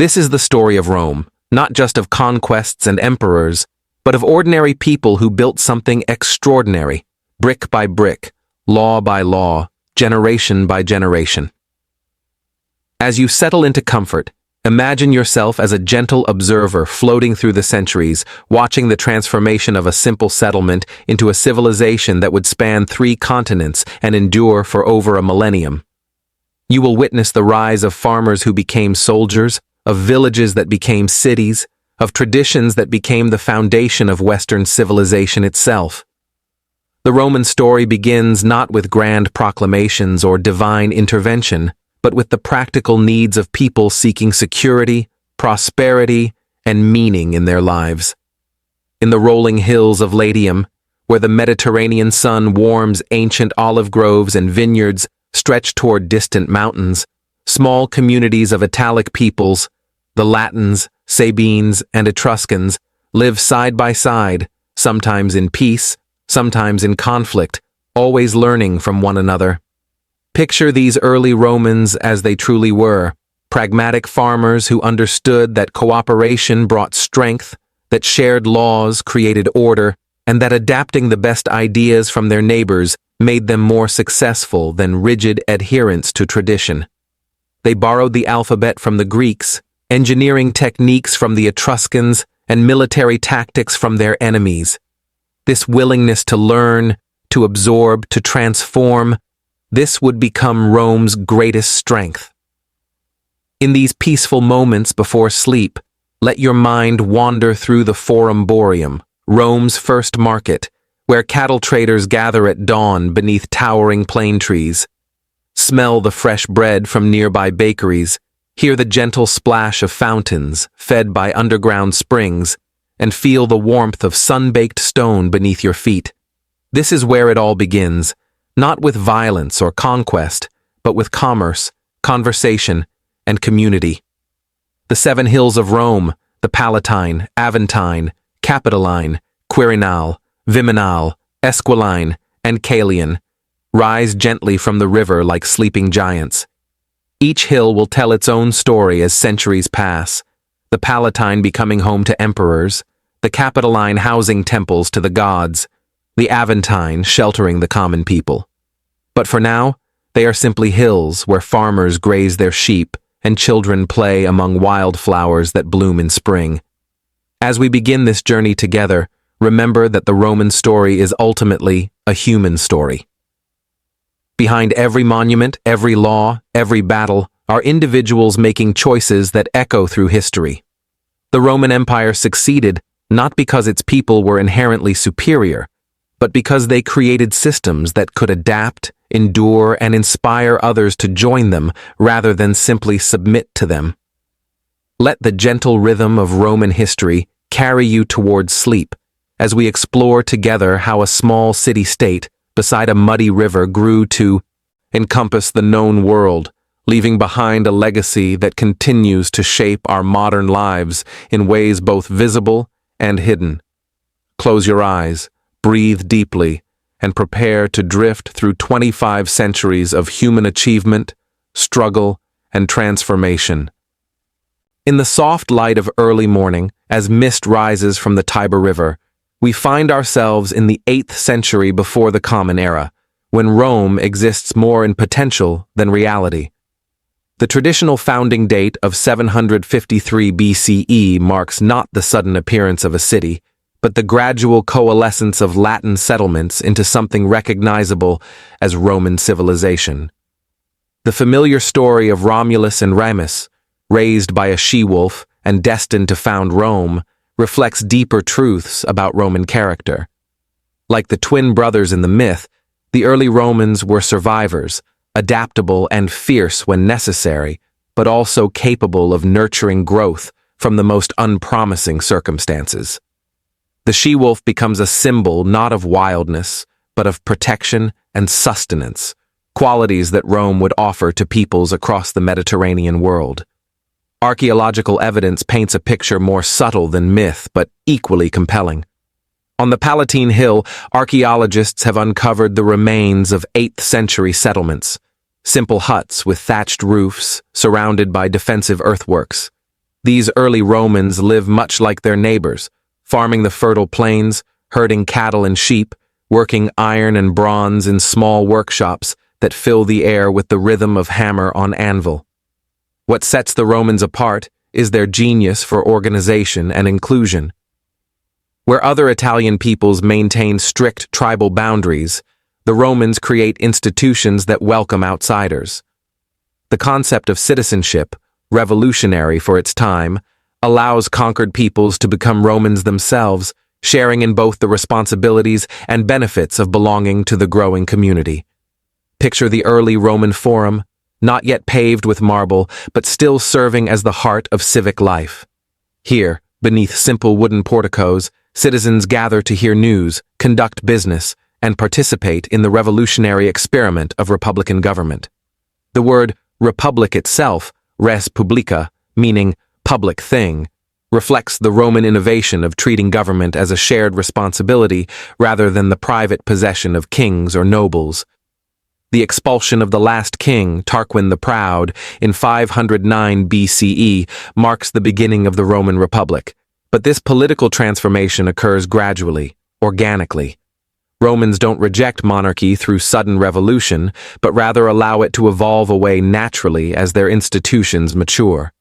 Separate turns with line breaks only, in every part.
This is the story of Rome, not just of conquests and emperors, but of ordinary people who built something extraordinary, brick by brick, law by law, generation by generation. As you settle into comfort, imagine yourself as a gentle observer floating through the centuries, watching the transformation of a simple settlement into a civilization that would span 3 continents and endure for over a millennium. You will witness the rise of farmers who became soldiers, of villages that became cities, of traditions that became the foundation of Western civilization itself. The Roman story begins not with grand proclamations or divine intervention, but with the practical needs of people seeking security, prosperity, and meaning in their lives. In the rolling hills of Latium, where the Mediterranean sun warms ancient olive groves and vineyards stretched toward distant mountains, small communities of Italic peoples, the Latins, Sabines, and Etruscans, live side by side, sometimes in peace, sometimes in conflict, always learning from one another. Picture these early Romans as they truly were, pragmatic farmers who understood that cooperation brought strength, that shared laws created order, and that adapting the best ideas from their neighbors made them more successful than rigid adherence to tradition. They borrowed the alphabet from the Greeks, engineering techniques from the Etruscans, and military tactics from their enemies. This willingness to learn, to absorb, to transform, this would become Rome's greatest strength. In these peaceful moments before sleep, let your mind wander through the Forum Boarium, Rome's first market, where cattle traders gather at dawn beneath towering plane trees. Smell the fresh bread from nearby bakeries, hear the gentle splash of fountains fed by underground springs, and feel the warmth of sun-baked stone beneath your feet. This is where it all begins, not with violence or conquest, but with commerce, conversation, and community. The 7 hills of Rome, the Palatine, Aventine, Capitoline, Quirinal, Viminal, Esquiline, and Caelian, rise gently from the river like sleeping giants. Each hill will tell its own story as centuries pass, the Palatine becoming home to emperors, the Capitoline housing temples to the gods, the Aventine sheltering the common people. But for now, they are simply hills where farmers graze their sheep and children play among wildflowers that bloom in spring. As we begin this journey together, remember that the Roman story is ultimately a human story. Behind every monument, every law, every battle, are individuals making choices that echo through history. The Roman Empire succeeded not because its people were inherently superior, but because they created systems that could adapt, endure, and inspire others to join them rather than simply submit to them. Let the gentle rhythm of Roman history carry you towards sleep as we explore together how a small city-state beside a muddy river grew to encompass the known world, leaving behind a legacy that continues to shape our modern lives in ways both visible and hidden. Close your eyes, breathe deeply, and prepare to drift through 25 centuries of human achievement, struggle, and transformation. In the soft light of early morning, as mist rises from the Tiber River, we find ourselves in the 8th century before the Common Era, when Rome exists more in potential than reality. The traditional founding date of 753 BCE marks not the sudden appearance of a city, but the gradual coalescence of Latin settlements into something recognizable as Roman civilization. The familiar story of Romulus and Remus, raised by a she-wolf and destined to found Rome, reflects deeper truths about Roman character. Like the twin brothers in the myth, the early Romans were survivors, adaptable and fierce when necessary, but also capable of nurturing growth from the most unpromising circumstances. The she-wolf becomes a symbol not of wildness, but of protection and sustenance, qualities that Rome would offer to peoples across the Mediterranean world. Archaeological evidence paints a picture more subtle than myth, but equally compelling. On the Palatine Hill, archaeologists have uncovered the remains of 8th century settlements, simple huts with thatched roofs surrounded by defensive earthworks. These early Romans live much like their neighbors, farming the fertile plains, herding cattle and sheep, working iron and bronze in small workshops that fill the air with the rhythm of hammer on anvil. What sets the Romans apart is their genius for organization and inclusion. Where other Italian peoples maintain strict tribal boundaries, the Romans create institutions that welcome outsiders. The concept of citizenship, revolutionary for its time, allows conquered peoples to become Romans themselves, sharing in both the responsibilities and benefits of belonging to the growing community. Picture the early Roman Forum, not yet paved with marble, but still serving as the heart of civic life. Here, beneath simple wooden porticos, citizens gather to hear news, conduct business, and participate in the revolutionary experiment of republican government. The word republic itself, res publica, meaning public thing, reflects the Roman innovation of treating government as a shared responsibility rather than the private possession of kings or nobles. The expulsion of the last king, Tarquin the Proud, in 509 BCE marks the beginning of the Roman Republic, but this political transformation occurs gradually, organically. Romans don't reject monarchy through sudden revolution, but rather allow it to evolve away naturally as their institutions mature.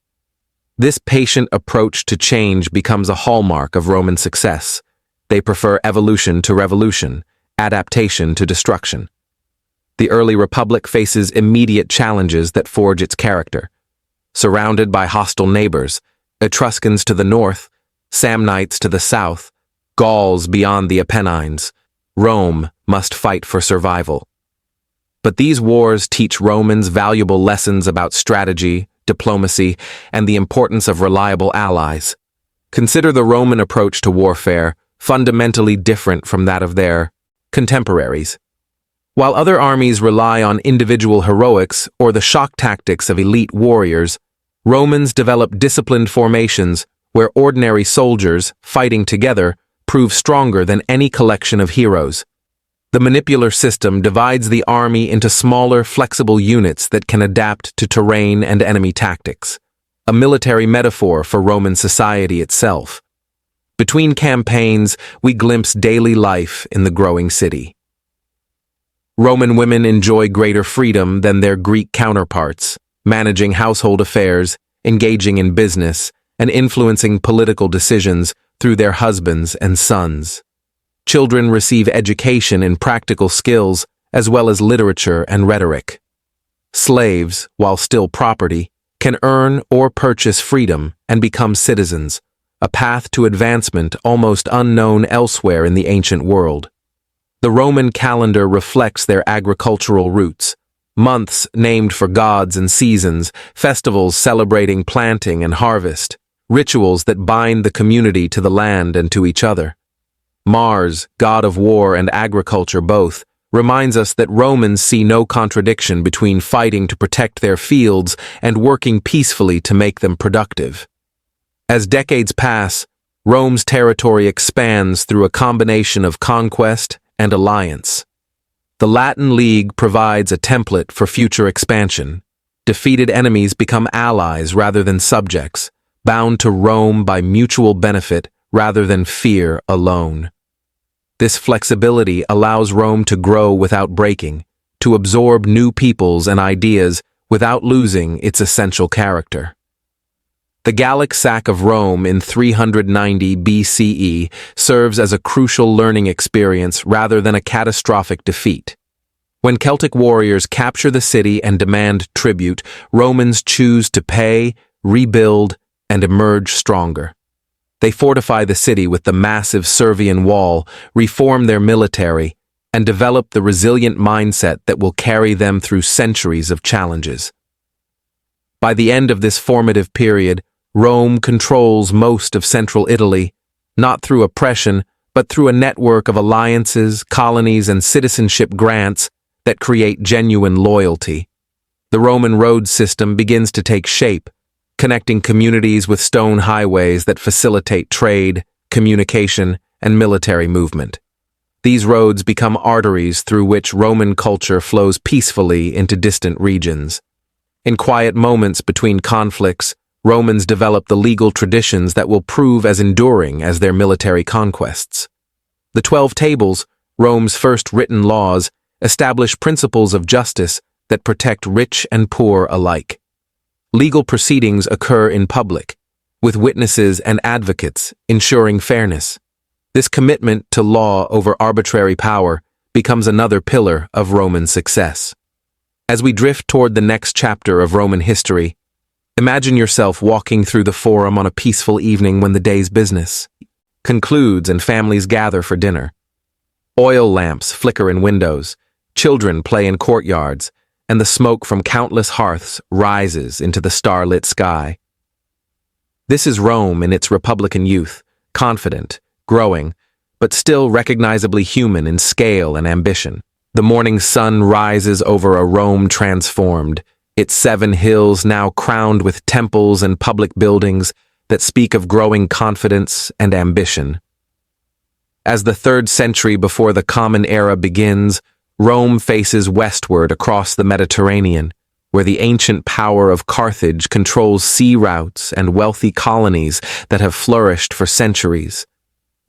This patient approach to change becomes a hallmark of Roman success. They prefer evolution to revolution, adaptation to destruction. The early republic faces immediate challenges that forge its character. Surrounded by hostile neighbors, Etruscans to the north, Samnites to the south, Gauls beyond the Apennines, Rome must fight for survival. But these wars teach Romans valuable lessons about strategy, diplomacy, and the importance of reliable allies. Consider the Roman approach to warfare, fundamentally different from that of their contemporaries. While other armies rely on individual heroics or the shock tactics of elite warriors, Romans develop disciplined formations where ordinary soldiers, fighting together, prove stronger than any collection of heroes. The manipular system divides the army into smaller, flexible units that can adapt to terrain and enemy tactics, a military metaphor for Roman society itself. Between campaigns, we glimpse daily life in the growing city. Roman women enjoy greater freedom than their Greek counterparts, managing household affairs, engaging in business, and influencing political decisions through their husbands and sons. Children receive education in practical skills as well as literature and rhetoric. Slaves, while still property, can earn or purchase freedom and become citizens, a path to advancement almost unknown elsewhere in the ancient world. The Roman calendar reflects their agricultural roots. Months named for gods and seasons, festivals celebrating planting and harvest, rituals that bind the community to the land and to each other. Mars, god of war and agriculture both, reminds us that Romans see no contradiction between fighting to protect their fields and working peacefully to make them productive. As decades pass, Rome's territory expands through a combination of conquest and alliance. The Latin League provides a template for future expansion. Defeated enemies become allies rather than subjects, bound to Rome by mutual benefit rather than fear alone. This flexibility allows Rome to grow without breaking, to absorb new peoples and ideas without losing its essential character. The Gallic sack of Rome in 390 BCE serves as a crucial learning experience rather than a catastrophic defeat. When Celtic warriors capture the city and demand tribute, Romans choose to pay, rebuild, and emerge stronger. They fortify the city with the massive Servian wall, reform their military, and develop the resilient mindset that will carry them through centuries of challenges. By the end of this formative period, Rome controls most of central Italy, not through oppression, but through a network of alliances, colonies, and citizenship grants that create genuine loyalty. The Roman road system begins to take shape, connecting communities with stone highways that facilitate trade, communication, and military movement. These roads become arteries through which Roman culture flows peacefully into distant regions. In quiet moments between conflicts, Romans developed the legal traditions that will prove as enduring as their military conquests. The 12 Tables, Rome's first written laws, establish principles of justice that protect rich and poor alike. Legal proceedings occur in public, with witnesses and advocates ensuring fairness. This commitment to law over arbitrary power becomes another pillar of Roman success. As we drift toward the next chapter of Roman history, imagine yourself walking through the Forum on a peaceful evening when the day's business concludes and families gather for dinner. Oil lamps flicker in windows, children play in courtyards, and the smoke from countless hearths rises into the starlit sky. This is Rome in its Republican youth, confident, growing, but still recognizably human in scale and ambition. The morning sun rises over a Rome transformed, its 7 hills now crowned with temples and public buildings that speak of growing confidence and ambition. As the 3rd century before the Common Era begins, Rome faces westward across the Mediterranean, where the ancient power of Carthage controls sea routes and wealthy colonies that have flourished for centuries.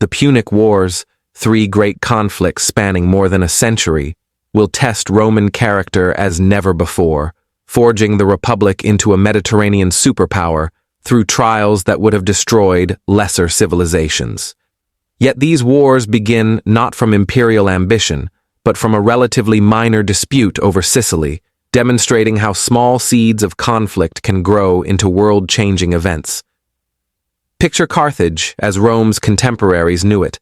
The Punic Wars, 3 great conflicts spanning more than a century, will test Roman character as never before, forging the Republic into a Mediterranean superpower through trials that would have destroyed lesser civilizations. Yet these wars begin not from imperial ambition, but from a relatively minor dispute over Sicily, demonstrating how small seeds of conflict can grow into world-changing events. Picture Carthage as Rome's contemporaries knew it,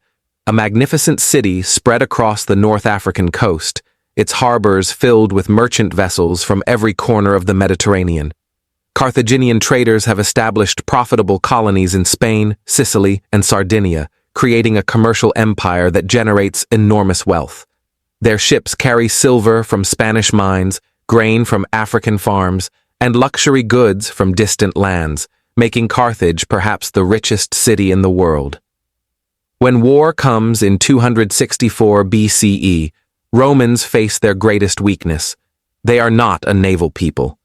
a magnificent city spread across the North African coast, its harbors filled with merchant vessels from every corner of the Mediterranean. Carthaginian traders have established profitable colonies in Spain, Sicily, and Sardinia, creating a commercial empire that generates enormous wealth. Their ships carry silver from Spanish mines, grain from African farms, and luxury goods from distant lands, making Carthage perhaps the richest city in the world. When war comes in 264 BCE, Romans face their greatest weakness. They are not a naval people.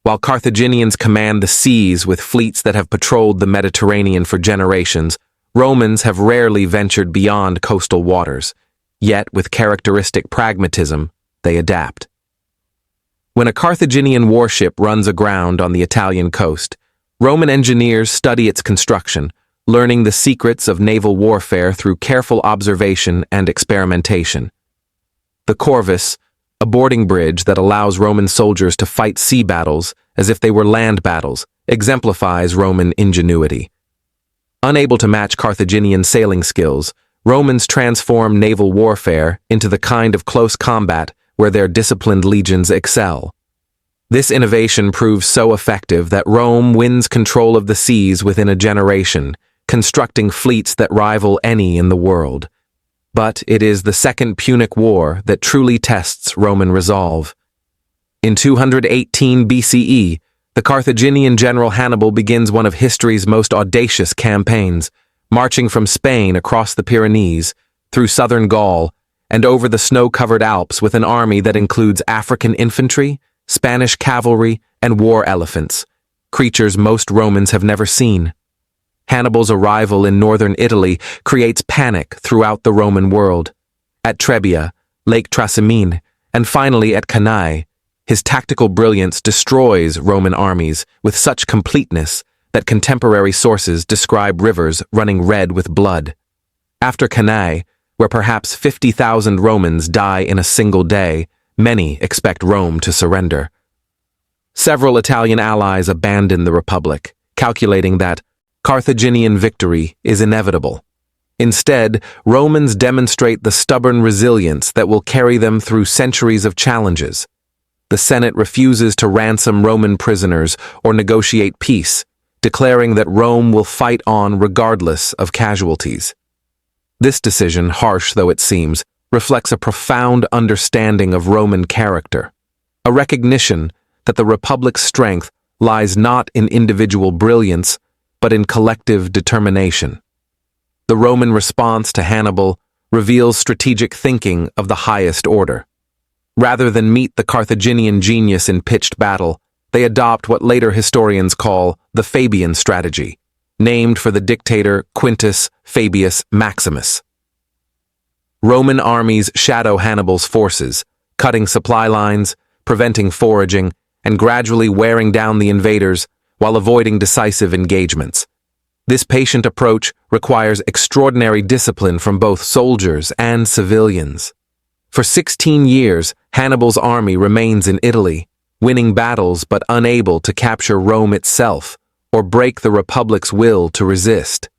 While Carthaginians command the seas with fleets that have patrolled the Mediterranean for generations, Romans have rarely ventured beyond coastal waters. Yet, with characteristic pragmatism, they adapt. When a Carthaginian warship runs aground on the Italian coast, Roman engineers study its construction, learning the secrets of naval warfare through careful observation and experimentation. The Corvus, a boarding bridge that allows Roman soldiers to fight sea battles as if they were land battles, exemplifies Roman ingenuity. Unable to match Carthaginian sailing skills, Romans transform naval warfare into the kind of close combat where their disciplined legions excel. This innovation proves so effective that Rome wins control of the seas within a generation, constructing fleets that rival any in the world. But it is the Second Punic War that truly tests Roman resolve. In 218 BCE, the Carthaginian general Hannibal begins one of history's most audacious campaigns, marching from Spain across the Pyrenees, through southern Gaul, and over the snow-covered Alps with an army that includes African infantry, Spanish cavalry, and war elephants, creatures most Romans have never seen. Hannibal's arrival in northern Italy creates panic throughout the Roman world. At Trebia, Lake Trasimene, and finally at Cannae, his tactical brilliance destroys Roman armies with such completeness that contemporary sources describe rivers running red with blood. After Cannae, where perhaps 50,000 Romans die in a single day, many expect Rome to surrender. Several Italian allies abandon the Republic, calculating that Carthaginian victory is inevitable. Instead, Romans demonstrate the stubborn resilience that will carry them through centuries of challenges. The Senate refuses to ransom Roman prisoners or negotiate peace, declaring that Rome will fight on regardless of casualties. This decision, harsh though it seems, reflects a profound understanding of Roman character, a recognition that the Republic's strength lies not in individual brilliance, but in collective determination. The Roman response to Hannibal reveals strategic thinking of the highest order. Rather than meet the Carthaginian genius in pitched battle, they adopt what later historians call the Fabian strategy, named for the dictator Quintus Fabius Maximus. Roman armies shadow Hannibal's forces, cutting supply lines, preventing foraging, and gradually wearing down the invaders while avoiding decisive engagements. This patient approach requires extraordinary discipline from both soldiers and civilians. For 16 years, Hannibal's army remains in Italy, winning battles but unable to capture Rome itself or break the Republic's will to resist.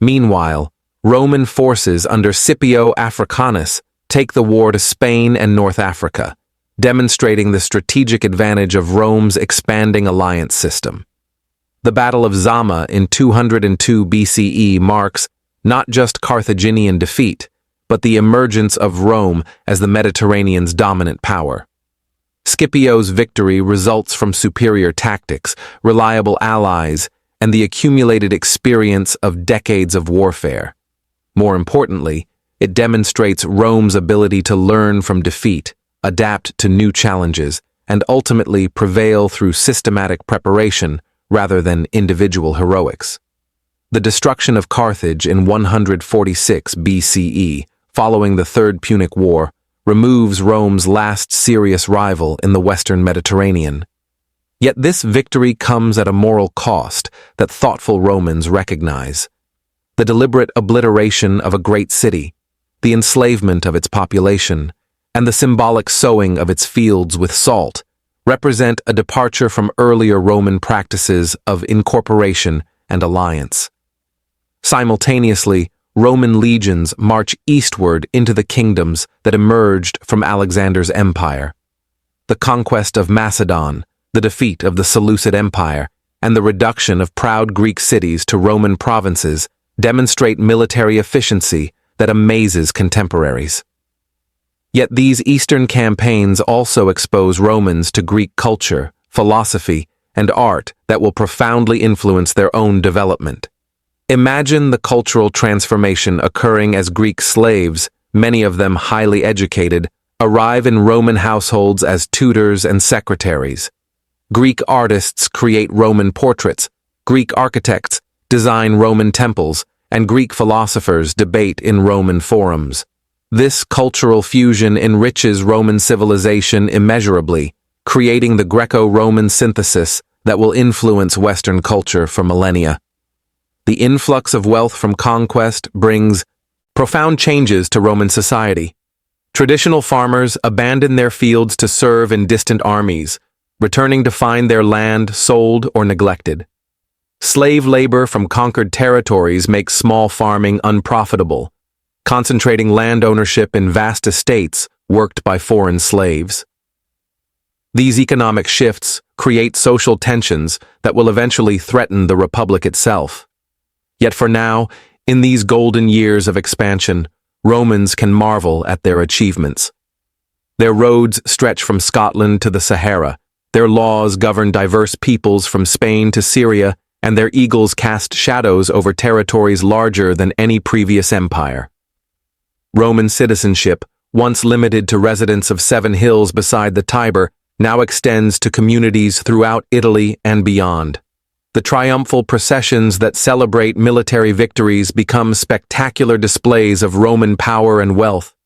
Meanwhile, Roman forces under Scipio Africanus take the war to Spain and North Africa, demonstrating the strategic advantage of Rome's expanding alliance system. The Battle of Zama in 202 BCE marks not just Carthaginian defeat, but the emergence of Rome as the Mediterranean's dominant power. Scipio's victory results from superior tactics, reliable allies, and the accumulated experience of decades of warfare. More importantly, it demonstrates Rome's ability to learn from defeat, adapt to new challenges, and ultimately prevail through systematic preparation rather than individual heroics. The destruction of Carthage in 146 BCE, following the Third Punic War, removes Rome's last serious rival in the Western Mediterranean. Yet this victory comes at a moral cost that thoughtful Romans recognize. The deliberate obliteration of a great city, the enslavement of its population, and the symbolic sowing of its fields with salt represent a departure from earlier Roman practices of incorporation and alliance. Simultaneously, Roman legions march eastward into the kingdoms that emerged from Alexander's empire. The conquest of Macedon, the defeat of the Seleucid Empire, and the reduction of proud Greek cities to Roman provinces demonstrate military efficiency that amazes contemporaries. Yet these Eastern campaigns also expose Romans to Greek culture, philosophy, and art that will profoundly influence their own development. Imagine the cultural transformation occurring as Greek slaves, many of them highly educated, arrive in Roman households as tutors and secretaries. Greek artists create Roman portraits, Greek architects design Roman temples, and Greek philosophers debate in Roman forums. This cultural fusion enriches Roman civilization immeasurably, creating the Greco-Roman synthesis that will influence Western culture for millennia. The influx of wealth from conquest brings profound changes to Roman society. Traditional farmers abandon their fields to serve in distant armies, returning to find their land sold or neglected. Slave labor from conquered territories makes small farming unprofitable, concentrating land ownership in vast estates worked by foreign slaves. These economic shifts create social tensions that will eventually threaten the Republic itself. Yet for now, in these golden years of expansion, Romans can marvel at their achievements. Their roads stretch from Scotland to the Sahara, their laws govern diverse peoples from Spain to Syria, and their eagles cast shadows over territories larger than any previous empire. Roman citizenship, once limited to residents of 7 hills beside the Tiber, now extends to communities throughout Italy and beyond. The triumphal processions that celebrate military victories become spectacular displays of Roman power and wealth.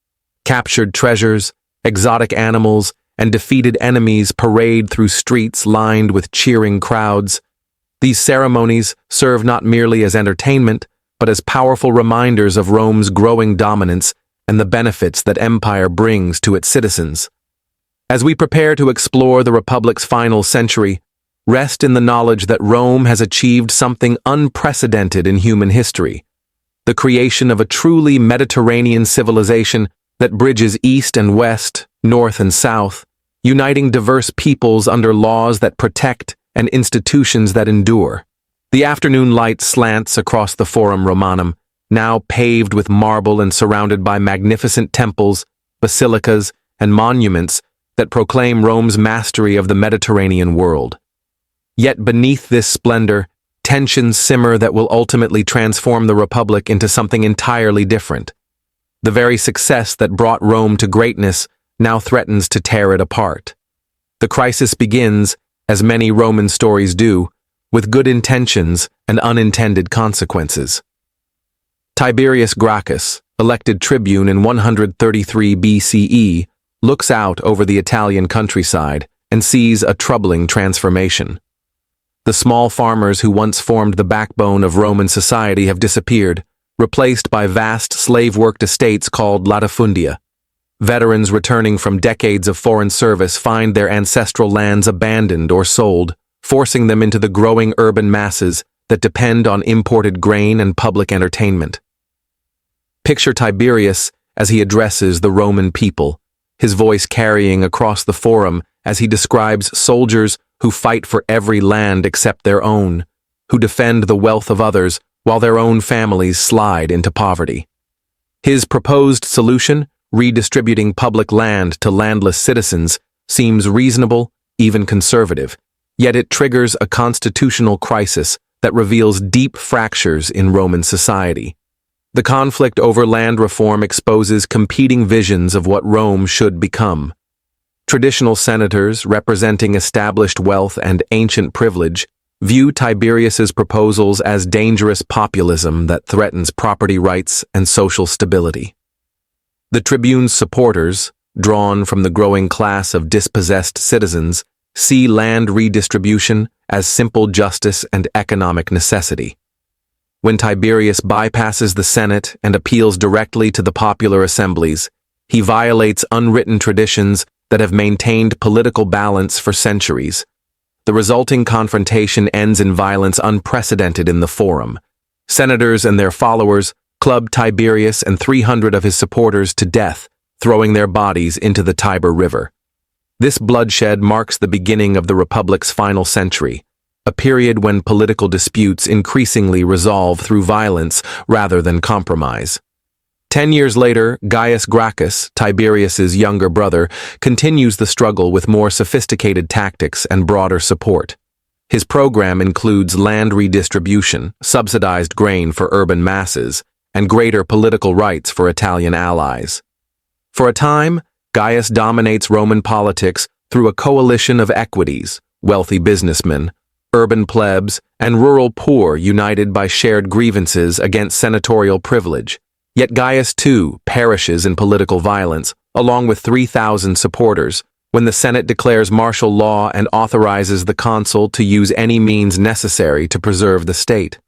Captured treasures, exotic animals, and defeated enemies parade through streets lined with cheering crowds. These ceremonies serve not merely as entertainment, but as powerful reminders of Rome's growing dominance and the benefits that empire brings to its citizens. As we prepare to explore the Republic's final century, rest in the knowledge that Rome has achieved something unprecedented in human history, the creation of a truly Mediterranean civilization that bridges east and west, north and south, uniting diverse peoples under laws that protect and institutions that endure. The afternoon light slants across the Forum Romanum, now paved with marble and surrounded by magnificent temples, basilicas, and monuments that proclaim Rome's mastery of the Mediterranean world. Yet beneath this splendor, tensions simmer that will ultimately transform the Republic into something entirely different. The very success that brought Rome to greatness now threatens to tear it apart. The crisis begins as many Roman stories do, with good intentions and unintended consequences. Tiberius Gracchus, elected tribune in 133 BCE, looks out over the Italian countryside and sees a troubling transformation. The small farmers who once formed the backbone of Roman society have disappeared, replaced by vast slave-worked estates called latifundia. Veterans returning from decades of foreign service find their ancestral lands abandoned or sold, forcing them into the growing urban masses that depend on imported grain and public entertainment. Picture Tiberius as he addresses the Roman people, his voice carrying across the forum as he describes soldiers who fight for every land except their own, who defend the wealth of others while their own families slide into poverty. His proposed solution, redistributing public land to landless citizens, seems reasonable, even conservative, yet it triggers a constitutional crisis that reveals deep fractures in Roman society. The conflict over land reform exposes competing visions of what Rome should become. Traditional senators, representing established wealth and ancient privilege, view Tiberius's proposals as dangerous populism that threatens property rights and social stability. The tribune's supporters, drawn from the growing class of dispossessed citizens, see land redistribution as simple justice and economic necessity. When Tiberius bypasses the Senate and appeals directly to the popular assemblies, he violates unwritten traditions that have maintained political balance for centuries. The resulting confrontation ends in violence unprecedented in the Forum. Senators and their followers club Tiberius and 300 of his supporters to death, throwing their bodies into the Tiber River. This bloodshed marks the beginning of the Republic's final century, a period when political disputes increasingly resolve through violence rather than compromise. 10 years later, Gaius Gracchus, Tiberius's younger brother, continues the struggle with more sophisticated tactics and broader support. His program includes land redistribution, subsidized grain for urban masses, and greater political rights for Italian allies. For a time, Gaius dominates Roman politics through a coalition of equities, wealthy businessmen, urban plebs, and rural poor united by shared grievances against senatorial privilege. Yet Gaius, too, perishes in political violence, along with 3,000 supporters, when the Senate declares martial law and authorizes the consul to use any means necessary to preserve the state.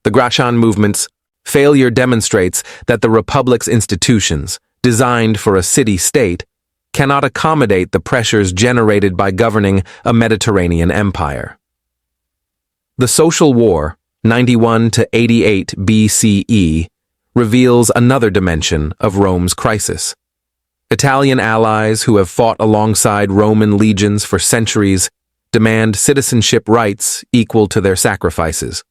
The Gracchian movement's failure demonstrates that the Republic's institutions, designed for a city-state, cannot accommodate the pressures generated by governing a Mediterranean empire. The Social War, 91 to 88 BCE, reveals another dimension of Rome's crisis. Italian allies who have fought alongside Roman legions for centuries demand citizenship rights equal to their sacrifices.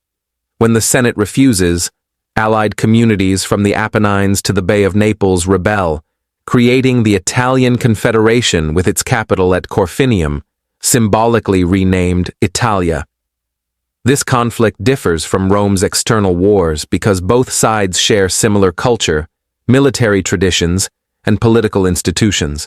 When the Senate refuses, allied communities from the Apennines to the Bay of Naples rebel, creating the Italian Confederation with its capital at Corfinium, symbolically renamed Italia. This conflict differs from Rome's external wars because both sides share similar culture, military traditions, and political institutions.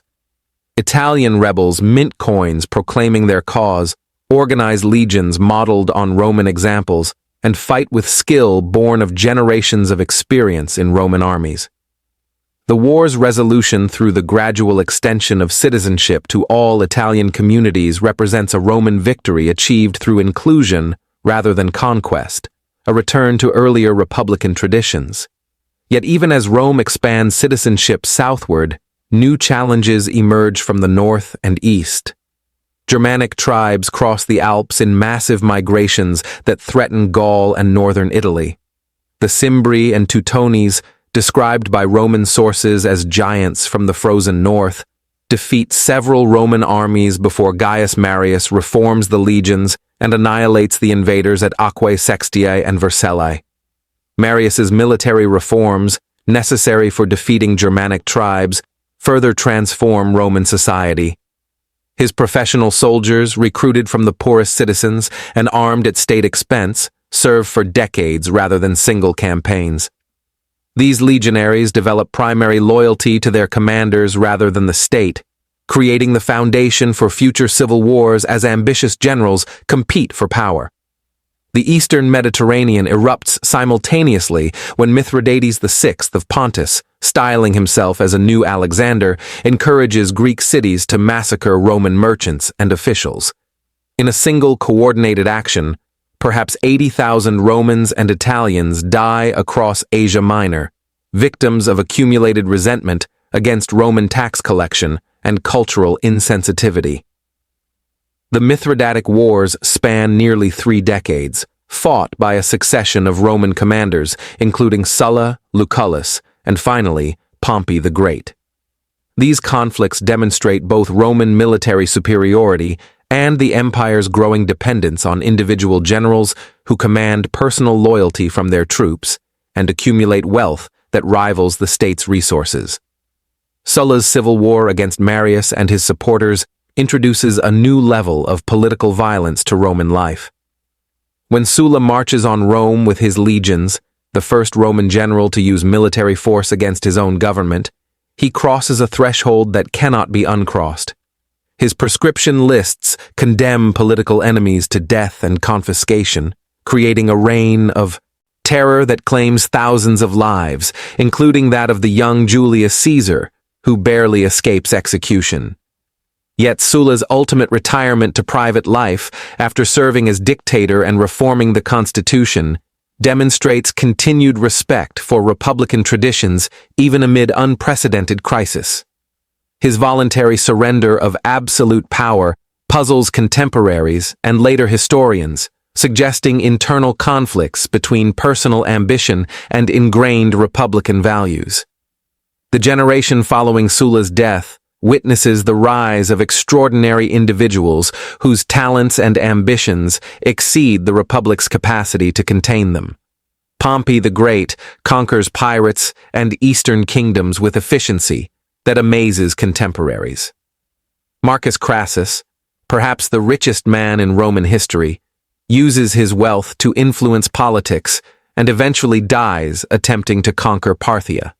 Italian rebels mint coins proclaiming their cause, organize legions modeled on Roman examples, and fight with skill born of generations of experience in Roman armies. The war's resolution through the gradual extension of citizenship to all Italian communities represents a Roman victory achieved through inclusion rather than conquest, a return to earlier republican traditions. Yet even as Rome expands citizenship southward, new challenges emerge from the north and east. Germanic tribes cross the Alps in massive migrations that threaten Gaul and northern Italy. The Cimbri and Teutones, described by Roman sources as giants from the frozen north, defeat several Roman armies before Gaius Marius reforms the legions and annihilates the invaders at Aquae Sextiae and Vercellae. Marius's military reforms, necessary for defeating Germanic tribes, further transform Roman society. His professional soldiers, recruited from the poorest citizens and armed at state expense, serve for decades rather than single campaigns. These legionaries develop primary loyalty to their commanders rather than the state, creating the foundation for future civil wars as ambitious generals compete for power. The eastern Mediterranean erupts simultaneously when Mithridates VI of Pontus, styling himself as a new Alexander, encourages Greek cities to massacre Roman merchants and officials. In a single coordinated action, perhaps 80,000 Romans and Italians die across Asia Minor, victims of accumulated resentment against Roman tax collection and cultural insensitivity. The Mithridatic Wars span nearly 3 decades, fought by a succession of Roman commanders, including Sulla, Lucullus, and finally, Pompey the Great. These conflicts demonstrate both Roman military superiority and the empire's growing dependence on individual generals who command personal loyalty from their troops and accumulate wealth that rivals the state's resources. Sulla's civil war against Marius and his supporters introduces a new level of political violence to Roman life. When Sulla marches on Rome with his legions, the first Roman general to use military force against his own government, he crosses a threshold that cannot be uncrossed. His prescription lists condemn political enemies to death and confiscation, creating a reign of terror that claims thousands of lives, including that of the young Julius Caesar, who barely escapes execution. Yet Sulla's ultimate retirement to private life, after serving as dictator and reforming the constitution, demonstrates continued respect for republican traditions even amid unprecedented crisis. His voluntary surrender of absolute power puzzles contemporaries and later historians, suggesting internal conflicts between personal ambition and ingrained republican values. The generation following Sulla's death witnesses the rise of extraordinary individuals whose talents and ambitions exceed the republic's capacity to contain them. Pompey the Great conquers pirates and eastern kingdoms with efficiency that amazes contemporaries. Marcus Crassus, perhaps the richest man in Roman history, uses his wealth to influence politics and eventually dies attempting to conquer Parthia.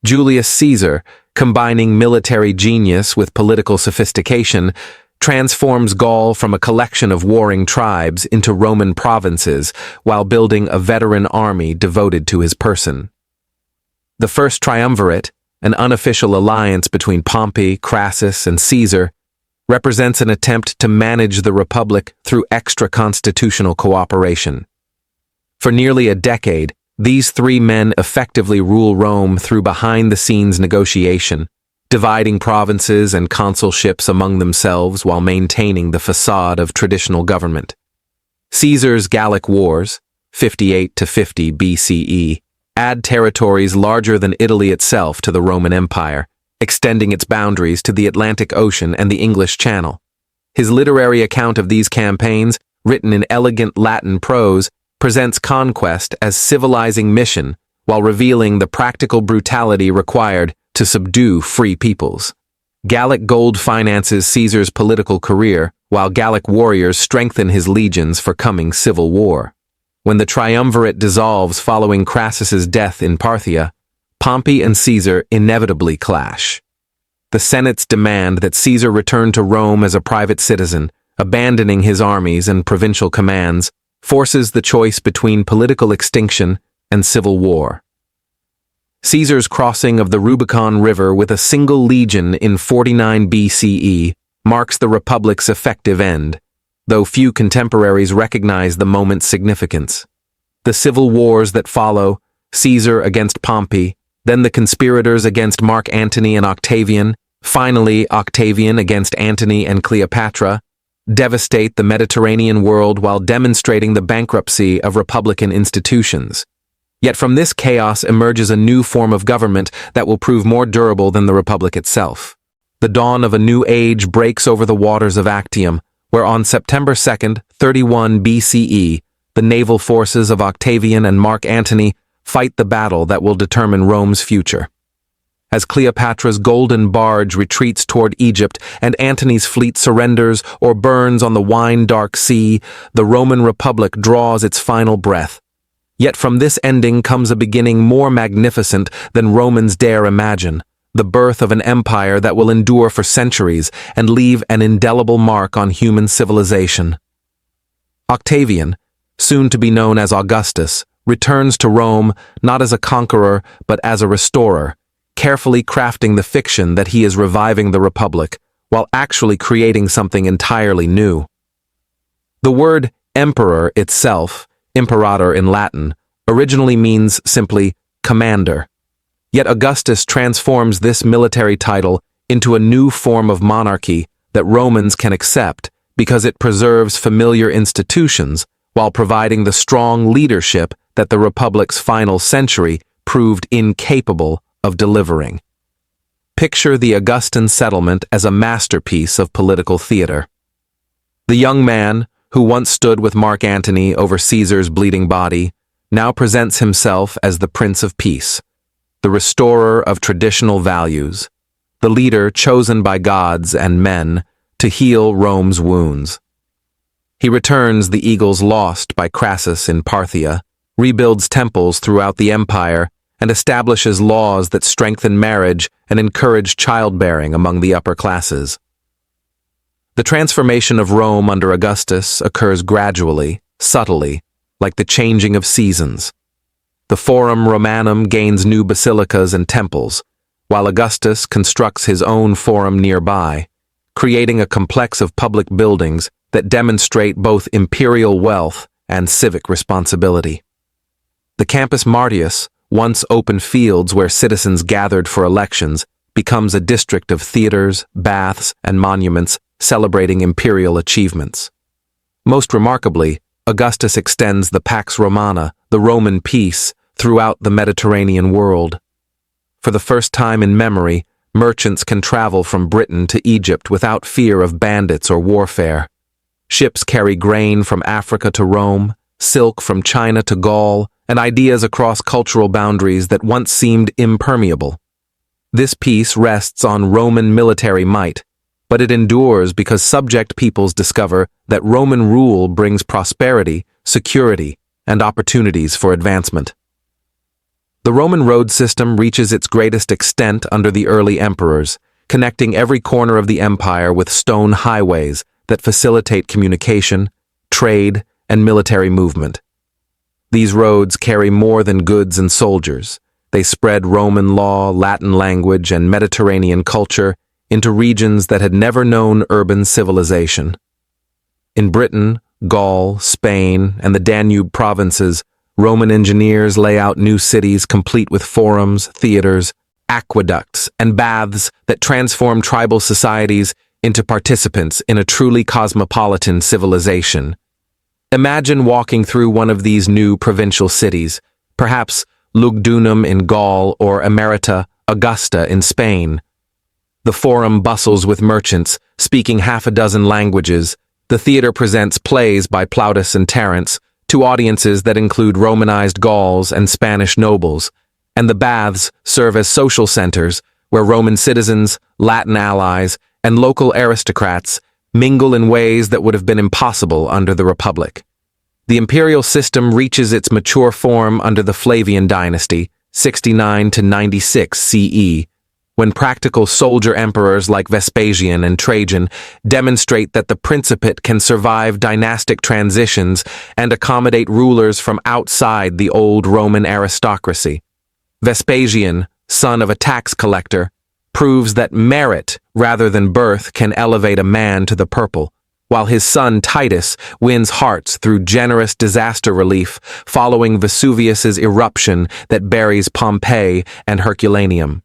Julius Caesar, combining military genius with political sophistication, transforms Gaul from a collection of warring tribes into Roman provinces while building a veteran army devoted to his person. The First Triumvirate, an unofficial alliance between Pompey, Crassus, and Caesar, represents an attempt to manage the Republic through extra-constitutional cooperation. For nearly a decade, these 3 men effectively rule Rome through behind-the-scenes negotiation, dividing provinces and consulships among themselves while maintaining the facade of traditional government. Caesar's Gallic Wars, 58 to 50 BCE, add territories larger than Italy itself to the Roman Empire, extending its boundaries to the Atlantic Ocean and the English Channel. His literary account of these campaigns, written in elegant Latin prose, presents conquest as civilizing mission while revealing the practical brutality required to subdue free peoples. Gallic gold finances Caesar's political career, while Gallic warriors strengthen his legions for coming civil war. When the triumvirate dissolves following Crassus's death in Parthia, Pompey and Caesar inevitably clash. The Senate's demand that Caesar return to Rome as a private citizen, abandoning his armies and provincial commands, forces the choice between political extinction and civil war. Caesar's crossing of the Rubicon River with a single legion in 49 BCE marks the Republic's effective end, though few contemporaries recognize the moment's significance. The civil wars that follow, Caesar against Pompey, then the conspirators against Mark Antony and Octavian, finally Octavian against Antony and Cleopatra, devastate the Mediterranean world while demonstrating the bankruptcy of republican institutions. Yet from this chaos emerges a new form of government that will prove more durable than the Republic itself. The dawn of a new age breaks over the waters of Actium, where on September 2nd, 31 BCE, the naval forces of Octavian and Mark Antony fight the battle that will determine Rome's future. As Cleopatra's golden barge retreats toward Egypt and Antony's fleet surrenders or burns on the wine-dark sea, the Roman Republic draws its final breath. Yet from this ending comes a beginning more magnificent than Romans dare imagine, the birth of an empire that will endure for centuries and leave an indelible mark on human civilization. Octavian, soon to be known as Augustus, returns to Rome not as a conqueror but as a restorer, carefully crafting the fiction that he is reviving the Republic, while actually creating something entirely new. The word emperor itself, imperator in Latin, originally means simply commander. Yet Augustus transforms this military title into a new form of monarchy that Romans can accept because it preserves familiar institutions while providing the strong leadership that the Republic's final century proved incapable of delivering. Picture the Augustan settlement as a masterpiece of political theater. The young man, who once stood with Mark Antony over Caesar's bleeding body, now presents himself as the Prince of Peace, the restorer of traditional values, the leader chosen by gods and men to heal Rome's wounds. He returns the eagles lost by Crassus in Parthia, rebuilds temples throughout the empire, and establishes laws that strengthen marriage and encourage childbearing among the upper classes. The transformation of Rome under Augustus occurs gradually, subtly, like the changing of seasons. The Forum Romanum gains new basilicas and temples, while Augustus constructs his own forum nearby, creating a complex of public buildings that demonstrate both imperial wealth and civic responsibility. The Campus Martius, once open fields where citizens gathered for elections, becomes a district of theaters, baths, and monuments celebrating imperial achievements. Most remarkably, Augustus extends the Pax Romana, the Roman peace, throughout the Mediterranean world. For the first time in memory, merchants can travel from Britain to Egypt without fear of bandits or warfare. Ships carry grain from Africa to Rome, silk from China to Gaul, and ideas across cultural boundaries that once seemed impermeable. This peace rests on Roman military might, but it endures because subject peoples discover that Roman rule brings prosperity, security, and opportunities for advancement. The Roman road system reaches its greatest extent under the early emperors, connecting every corner of the empire with stone highways that facilitate communication, trade, and military movement. These roads carry more than goods and soldiers. They spread Roman law, Latin language, and Mediterranean culture into regions that had never known urban civilization. In Britain, Gaul, Spain, and the Danube provinces, Roman engineers lay out new cities complete with forums, theaters, aqueducts, and baths that transform tribal societies into participants in a truly cosmopolitan civilization. Imagine walking through one of these new provincial cities, perhaps Lugdunum in Gaul or Emerita, Augusta in Spain. The forum bustles with merchants, speaking half a dozen languages. The theater presents plays by Plautus and Terence to audiences that include Romanized Gauls and Spanish nobles, and the baths serve as social centers where Roman citizens, Latin allies, and local aristocrats mingle in ways that would have been impossible under the Republic. The imperial system reaches its mature form under the Flavian dynasty, 69 to 96 CE, when practical soldier emperors like Vespasian and Trajan demonstrate that the principate can survive dynastic transitions and accommodate rulers from outside the old Roman aristocracy. Vespasian, son of a tax collector, proves that merit rather than birth can elevate a man to the purple, while his son Titus wins hearts through generous disaster relief following Vesuvius's eruption that buries Pompeii and Herculaneum.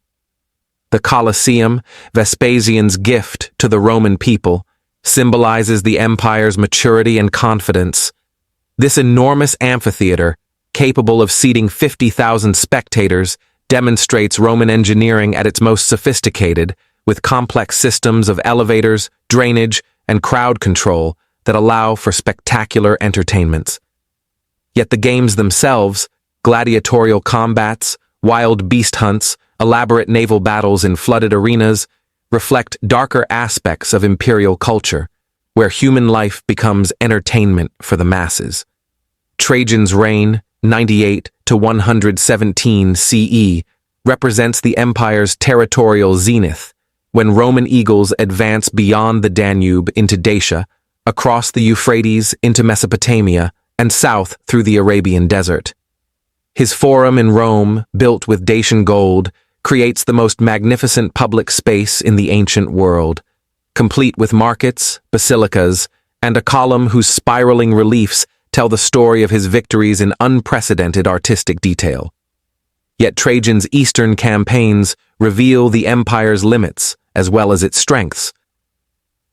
The Colosseum, Vespasian's gift to the Roman people, symbolizes the empire's maturity and confidence. This enormous amphitheater, capable of seating 50,000 spectators, demonstrates Roman engineering at its most sophisticated, with complex systems of elevators, drainage, and crowd control that allow for spectacular entertainments. Yet the games themselves, gladiatorial combats, wild beast hunts, elaborate naval battles in flooded arenas, reflect darker aspects of imperial culture, where human life becomes entertainment for the masses. Trajan's reign, 98 to 117 CE, represents the empire's territorial zenith, when Roman eagles advance beyond the Danube into Dacia, across the Euphrates into Mesopotamia, and south through the Arabian desert. His forum in Rome, built with Dacian gold, creates the most magnificent public space in the ancient world, complete with markets, basilicas, and a column whose spiraling reliefs tell the story of his victories in unprecedented artistic detail. Yet Trajan's eastern campaigns reveal the empire's limits as well as its strengths.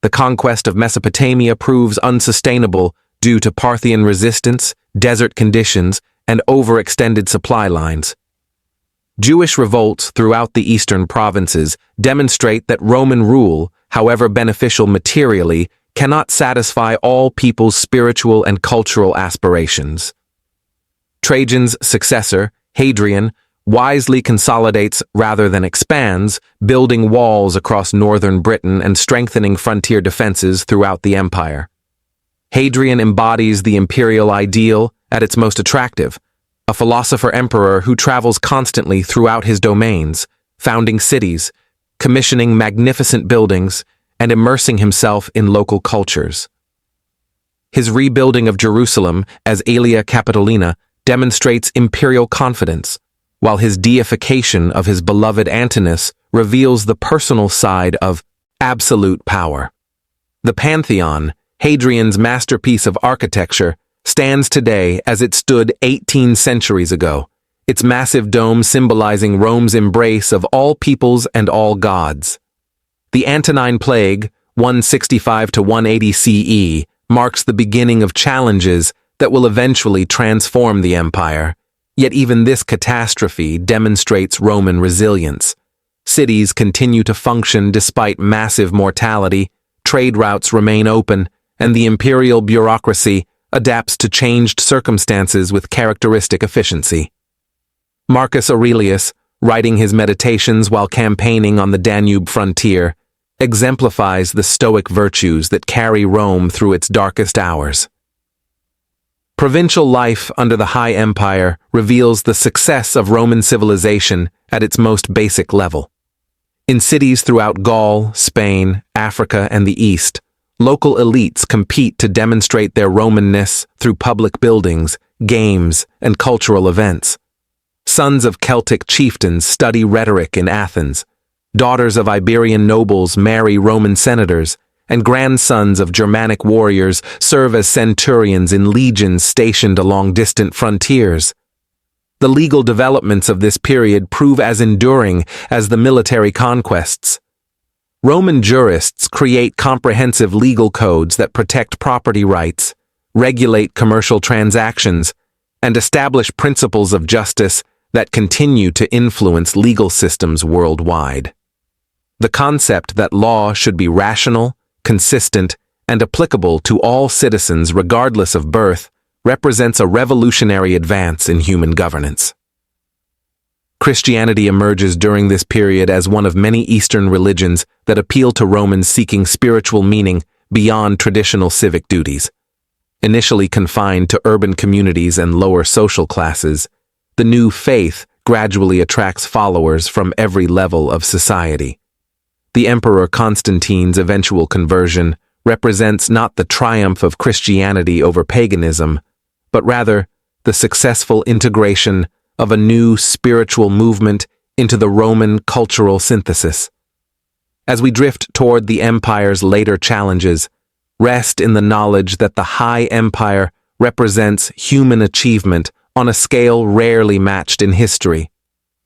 The conquest of Mesopotamia proves unsustainable due to Parthian resistance, desert conditions, and overextended supply lines. Jewish revolts throughout the eastern provinces demonstrate that Roman rule, however beneficial materially, cannot satisfy all people's spiritual and cultural aspirations. Trajan's successor, Hadrian, wisely consolidates rather than expands, building walls across northern Britain and strengthening frontier defenses throughout the empire. Hadrian embodies the imperial ideal at its most attractive, a philosopher-emperor who travels constantly throughout his domains, founding cities, commissioning magnificent buildings, and immersing himself in local cultures. His rebuilding of Jerusalem as Aelia Capitolina demonstrates imperial confidence, while his deification of his beloved Antinous reveals the personal side of absolute power. The Pantheon, Hadrian's masterpiece of architecture, stands today as it stood 18 centuries ago, its massive dome symbolizing Rome's embrace of all peoples and all gods. The Antonine Plague, 165 to 180 CE, marks the beginning of challenges that will eventually transform the empire. Yet even this catastrophe demonstrates Roman resilience. Cities continue to function despite massive mortality, trade routes remain open, and the imperial bureaucracy adapts to changed circumstances with characteristic efficiency. Marcus Aurelius, writing his meditations while campaigning on the Danube frontier, exemplifies the stoic virtues that carry Rome through its darkest hours. Provincial life under the High Empire reveals the success of Roman civilization at its most basic level. In cities throughout Gaul, Spain, Africa, and the East, local elites compete to demonstrate their Romanness through public buildings, games, and cultural events. Sons of Celtic chieftains study rhetoric in Athens, daughters of Iberian nobles marry Roman senators, and grandsons of Germanic warriors serve as centurions in legions stationed along distant frontiers. The legal developments of this period prove as enduring as the military conquests. Roman jurists create comprehensive legal codes that protect property rights, regulate commercial transactions, and establish principles of justice that continue to influence legal systems worldwide. The concept that law should be rational, consistent, and applicable to all citizens regardless of birth represents a revolutionary advance in human governance. Christianity emerges during this period as one of many Eastern religions that appeal to Romans seeking spiritual meaning beyond traditional civic duties. Initially confined to urban communities and lower social classes, the new faith gradually attracts followers from every level of society. The Emperor Constantine's eventual conversion represents not the triumph of Christianity over paganism, but rather the successful integration of a new spiritual movement into the Roman cultural synthesis. As we drift toward the empire's later challenges, rest in the knowledge that the High Empire represents human achievement on a scale rarely matched in history.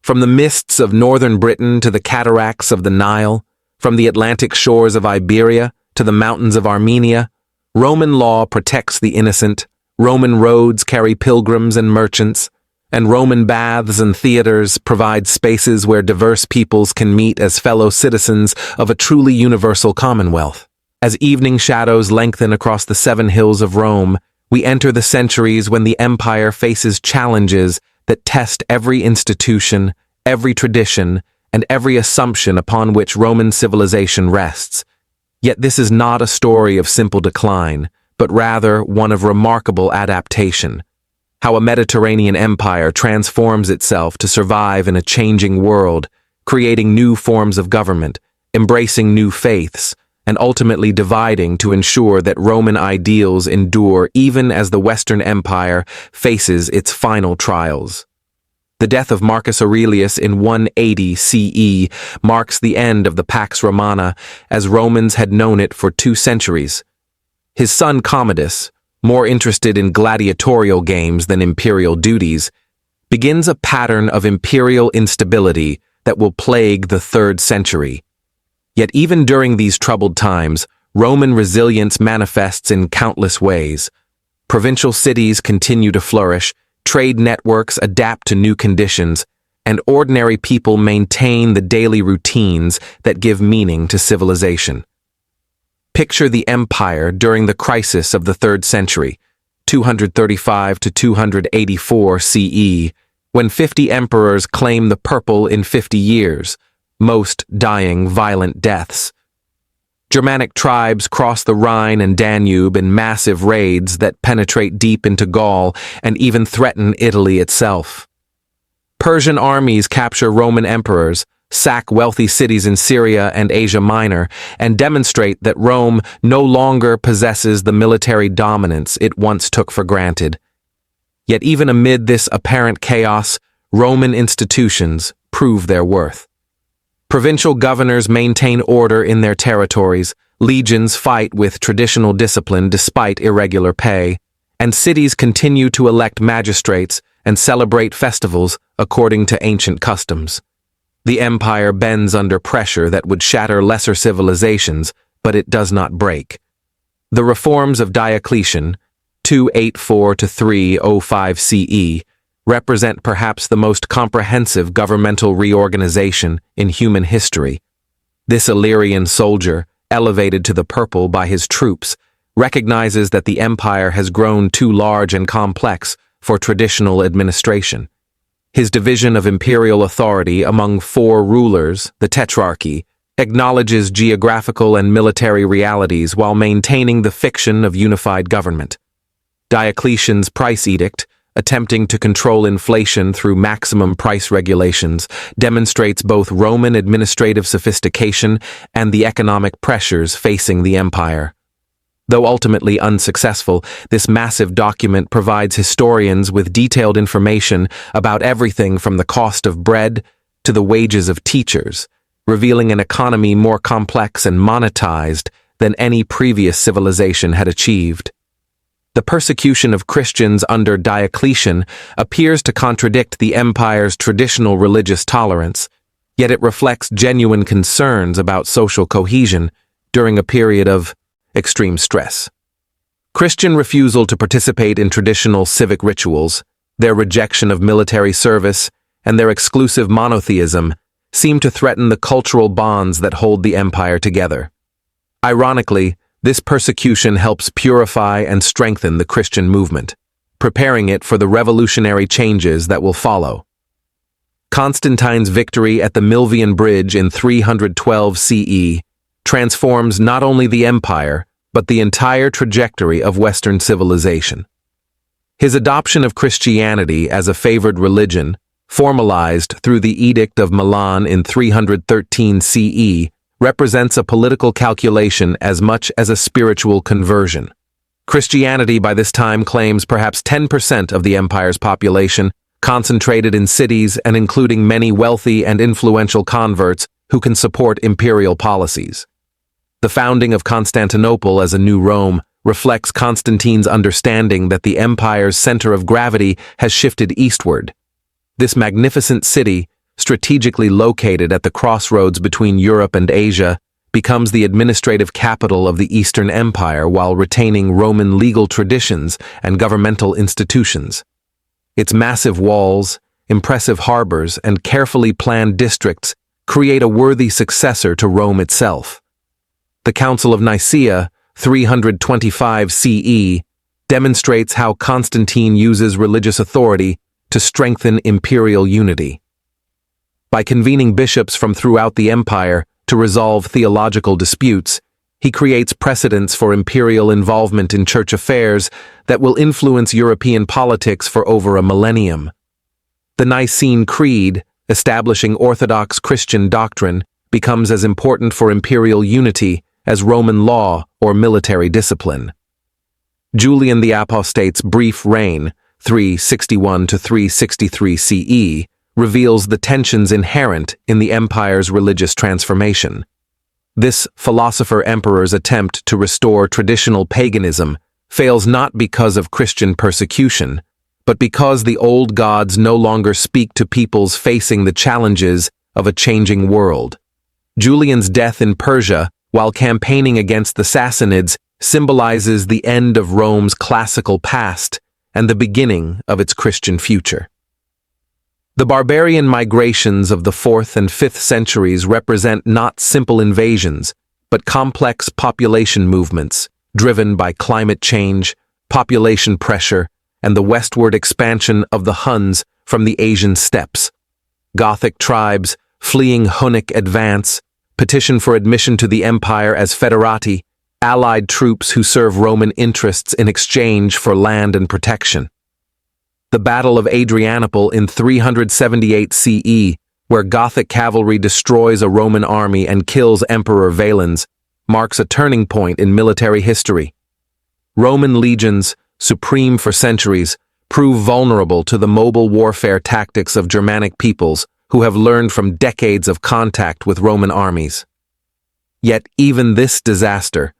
From the mists of northern Britain to the cataracts of the Nile, from the Atlantic shores of Iberia to the mountains of Armenia, Roman law protects the innocent, Roman roads carry pilgrims and merchants, and Roman baths and theaters provide spaces where diverse peoples can meet as fellow citizens of a truly universal commonwealth. As evening shadows lengthen across the 7 hills of Rome, we enter the centuries when the empire faces challenges that test every institution, every tradition, and every assumption upon which Roman civilization rests. Yet this is not a story of simple decline, but rather one of remarkable adaptation. how a Mediterranean empire transforms itself to survive in a changing world, creating new forms of government, embracing new faiths, and ultimately dividing to ensure that Roman ideals endure even as the Western Empire faces its final trials. The death of Marcus Aurelius in 180 CE marks the end of the Pax Romana as Romans had known it for 2 centuries. His son Commodus, more interested in gladiatorial games than imperial duties, begins a pattern of imperial instability that will plague the 3rd century. Yet even during these troubled times, Roman resilience manifests in countless ways. Provincial cities continue to flourish, trade networks adapt to new conditions, and ordinary people maintain the daily routines that give meaning to civilization. Picture the empire during the crisis of the 3rd century, 235 to 284 CE, when 50 emperors claim the purple in 50 years, most dying violent deaths. Germanic tribes cross the Rhine and Danube in massive raids that penetrate deep into Gaul and even threaten Italy itself. Persian armies capture Roman emperors, sack wealthy cities in Syria and Asia Minor, and demonstrate that Rome no longer possesses the military dominance it once took for granted. Yet even amid this apparent chaos, Roman institutions prove their worth. Provincial governors maintain order in their territories, legions fight with traditional discipline despite irregular pay, and cities continue to elect magistrates and celebrate festivals according to ancient customs. The empire bends under pressure that would shatter lesser civilizations, but it does not break. The reforms of Diocletian, 284 to 305 CE, represent perhaps the most comprehensive governmental reorganization in human history. This Illyrian soldier, elevated to the purple by his troops, recognizes that the empire has grown too large and complex for traditional administration. His division of imperial authority among 4 rulers, the Tetrarchy, acknowledges geographical and military realities while maintaining the fiction of unified government. Diocletian's price edict, attempting to control inflation through maximum price regulations, demonstrates both Roman administrative sophistication and the economic pressures facing the empire. Though ultimately unsuccessful, this massive document provides historians with detailed information about everything from the cost of bread to the wages of teachers, revealing an economy more complex and monetized than any previous civilization had achieved. The persecution of Christians under Diocletian appears to contradict the empire's traditional religious tolerance, yet it reflects genuine concerns about social cohesion during a period of extreme stress. Christian refusal to participate in traditional civic rituals, their rejection of military service, and their exclusive monotheism seem to threaten the cultural bonds that hold the empire together. Ironically, this persecution helps purify and strengthen the Christian movement, preparing it for the revolutionary changes that will follow. Constantine's victory at the Milvian Bridge in 312 CE transforms not only the empire, but the entire trajectory of Western civilization. His adoption of Christianity as a favored religion, formalized through the Edict of Milan in 313 CE, represents a political calculation as much as a spiritual conversion. Christianity by this time claims perhaps 10% of the empire's population, concentrated in cities and including many wealthy and influential converts who can support imperial policies. The founding of Constantinople as a new Rome reflects Constantine's understanding that the empire's center of gravity has shifted eastward. This magnificent city, strategically located at the crossroads between Europe and Asia, becomes the administrative capital of the Eastern Empire while retaining Roman legal traditions and governmental institutions. Its massive walls, impressive harbors, and carefully planned districts create a worthy successor to Rome itself. The Council of Nicaea, 325 CE, demonstrates how Constantine uses religious authority to strengthen imperial unity. By convening bishops from throughout the empire to resolve theological disputes, he creates precedents for imperial involvement in church affairs that will influence European politics for over a millennium. The Nicene Creed, establishing Orthodox Christian doctrine, becomes as important for imperial unity as Roman law or military discipline. Julian the Apostate's brief reign, 361 to 363 CE, reveals the tensions inherent in the empire's religious transformation. This philosopher-emperor's attempt to restore traditional paganism fails not because of Christian persecution, but because the old gods no longer speak to peoples facing the challenges of a changing world. Julian's death in Persia, while campaigning against the Sassanids, symbolizes the end of Rome's classical past and the beginning of its Christian future. The barbarian migrations of the 4th and 5th centuries represent not simple invasions, but complex population movements driven by climate change, population pressure, and the westward expansion of the Huns from the Asian steppes. Gothic tribes, fleeing Hunnic advance, petition for admission to the empire as federati, allied troops who serve Roman interests in exchange for land and protection. The Battle of Adrianople in 378 CE, where Gothic cavalry destroys a Roman army and kills Emperor Valens, marks a turning point in military history. Roman legions, supreme for centuries, prove vulnerable to the mobile warfare tactics of Germanic peoples who have learned from decades of contact with Roman armies. Yet even this disaster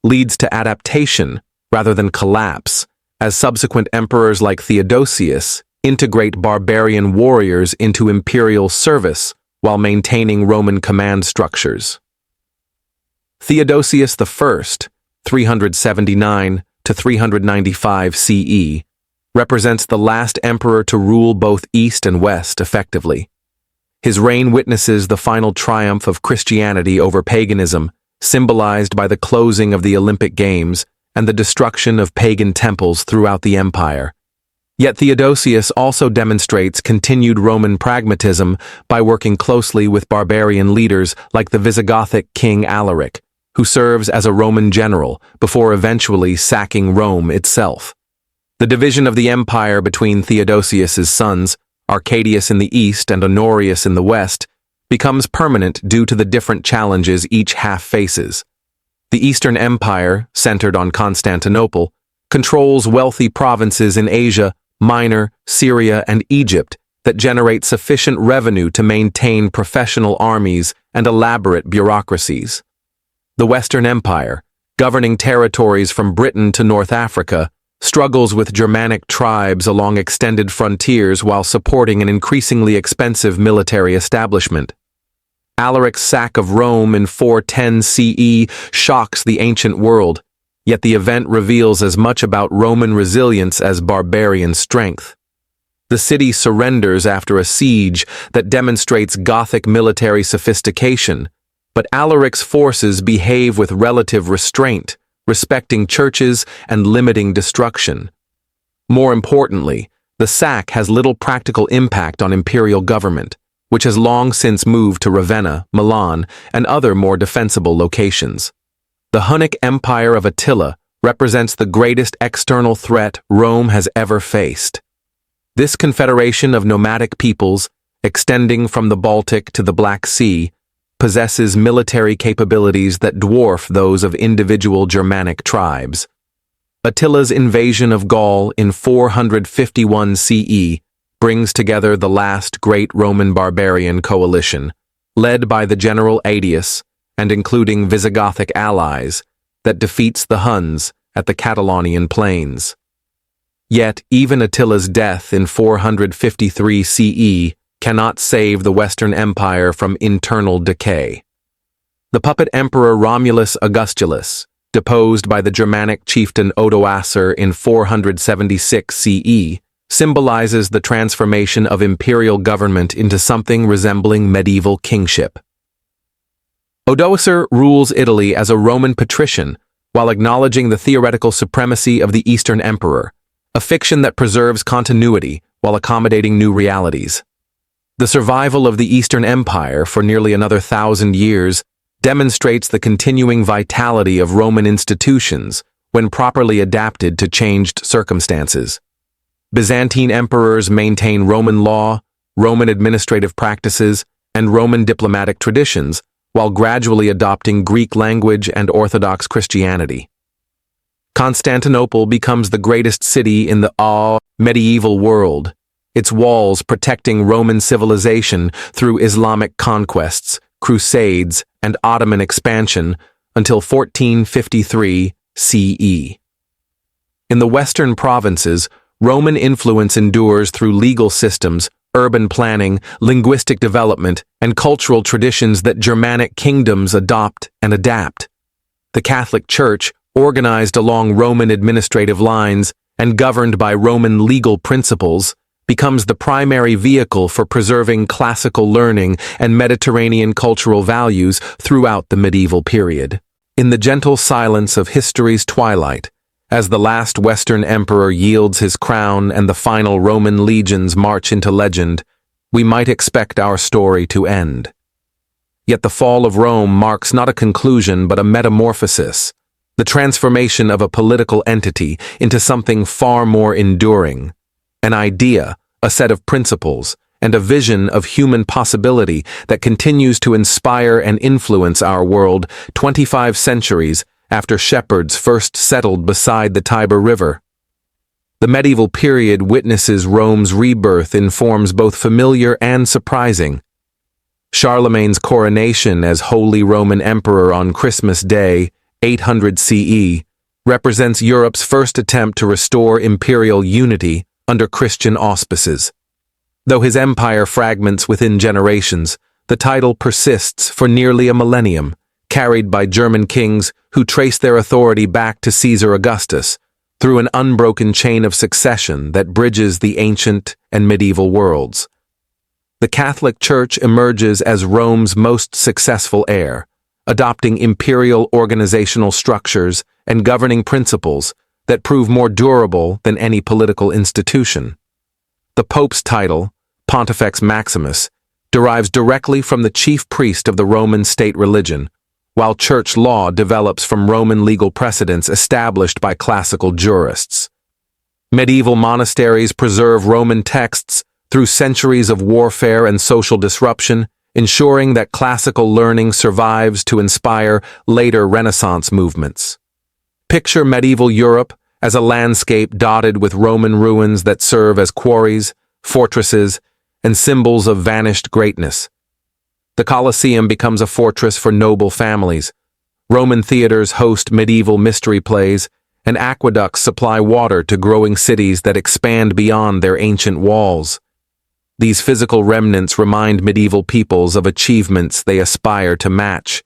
leads to adaptation rather than collapse, as subsequent emperors like Theodosius integrate barbarian warriors into imperial service while maintaining Roman command structures. Theodosius I, 379 to 395 CE, represents the last emperor to rule both East and West effectively. His reign witnesses the final triumph of Christianity over paganism, symbolized by the closing of the Olympic Games and the destruction of pagan temples throughout the empire. Yet Theodosius also demonstrates continued Roman pragmatism by working closely with barbarian leaders like the Visigothic king Alaric, who serves as a Roman general before eventually sacking Rome itself. The division of the empire between Theodosius's sons, Arcadius in the east and Honorius in the west, becomes permanent due to the different challenges each half faces. The Eastern Empire, centered on Constantinople, controls wealthy provinces in Asia, Minor, Syria, and Egypt that generate sufficient revenue to maintain professional armies and elaborate bureaucracies. The Western Empire, governing territories from Britain to North Africa, struggles with Germanic tribes along extended frontiers while supporting an increasingly expensive military establishment. Alaric's sack of Rome in 410 CE shocks the ancient world, yet the event reveals as much about Roman resilience as barbarian strength. The city surrenders after a siege that demonstrates Gothic military sophistication, but Alaric's forces behave with relative restraint, respecting churches and limiting destruction. More importantly, the sack has little practical impact on imperial government, which has long since moved to Ravenna, Milan, and other more defensible locations. The Hunnic Empire of Attila represents the greatest external threat Rome has ever faced. This confederation of nomadic peoples, extending from the Baltic to the Black Sea, possesses military capabilities that dwarf those of individual Germanic tribes. Attila's invasion of Gaul in 451 CE brings together the last great Roman barbarian coalition, led by the general Aetius and including Visigothic allies, that defeats the Huns at the Catalonian plains. Yet even Attila's death in 453 CE cannot save the Western Empire from internal decay. The puppet emperor Romulus Augustulus, deposed by the Germanic chieftain Odoacer in 476 CE, symbolizes the transformation of imperial government into something resembling medieval kingship. Odoacer rules Italy as a Roman patrician while acknowledging the theoretical supremacy of the Eastern Emperor, a fiction that preserves continuity while accommodating new realities. The survival of the Eastern Empire for nearly another 1,000 years demonstrates the continuing vitality of Roman institutions when properly adapted to changed circumstances. Byzantine emperors maintain Roman law, Roman administrative practices, and Roman diplomatic traditions, while gradually adopting Greek language and Orthodox Christianity. Constantinople becomes the greatest city in the medieval world, its walls protecting Roman civilization through Islamic conquests, crusades, and Ottoman expansion until 1453 CE. In the western provinces, Roman influence endures through legal systems, urban planning, linguistic development, and cultural traditions that Germanic kingdoms adopt and adapt. The Catholic Church, organized along Roman administrative lines and governed by Roman legal principles, becomes the primary vehicle for preserving classical learning and Mediterranean cultural values throughout the medieval period. In the gentle silence of history's twilight, as the last Western emperor yields his crown and the final Roman legions march into legend, we might expect our story to end. Yet the fall of Rome marks not a conclusion but a metamorphosis, the transformation of a political entity into something far more enduring, an idea, a set of principles, and a vision of human possibility that continues to inspire and influence our world 25 centuries after shepherds first settled beside the Tiber River. The medieval period witnesses Rome's rebirth in forms both familiar and surprising. Charlemagne's coronation as Holy Roman Emperor on Christmas Day, 800 CE, represents Europe's first attempt to restore imperial unity under Christian auspices. Though his empire fragments within generations, the title persists for nearly a millennium, carried by German kings who trace their authority back to Caesar Augustus, through an unbroken chain of succession that bridges the ancient and medieval worlds. The Catholic Church emerges as Rome's most successful heir, adopting imperial organizational structures and governing principles that prove more durable than any political institution. The Pope's title, Pontifex Maximus, derives directly from the chief priest of the Roman state religion, while church law develops from Roman legal precedents established by classical jurists. Medieval monasteries preserve Roman texts through centuries of warfare and social disruption, ensuring that classical learning survives to inspire later Renaissance movements. Picture medieval Europe as a landscape dotted with Roman ruins that serve as quarries, fortresses, and symbols of vanished greatness. The Colosseum becomes a fortress for noble families. Roman theaters host medieval mystery plays, and aqueducts supply water to growing cities that expand beyond their ancient walls. These physical remnants remind medieval peoples of achievements they aspire to match,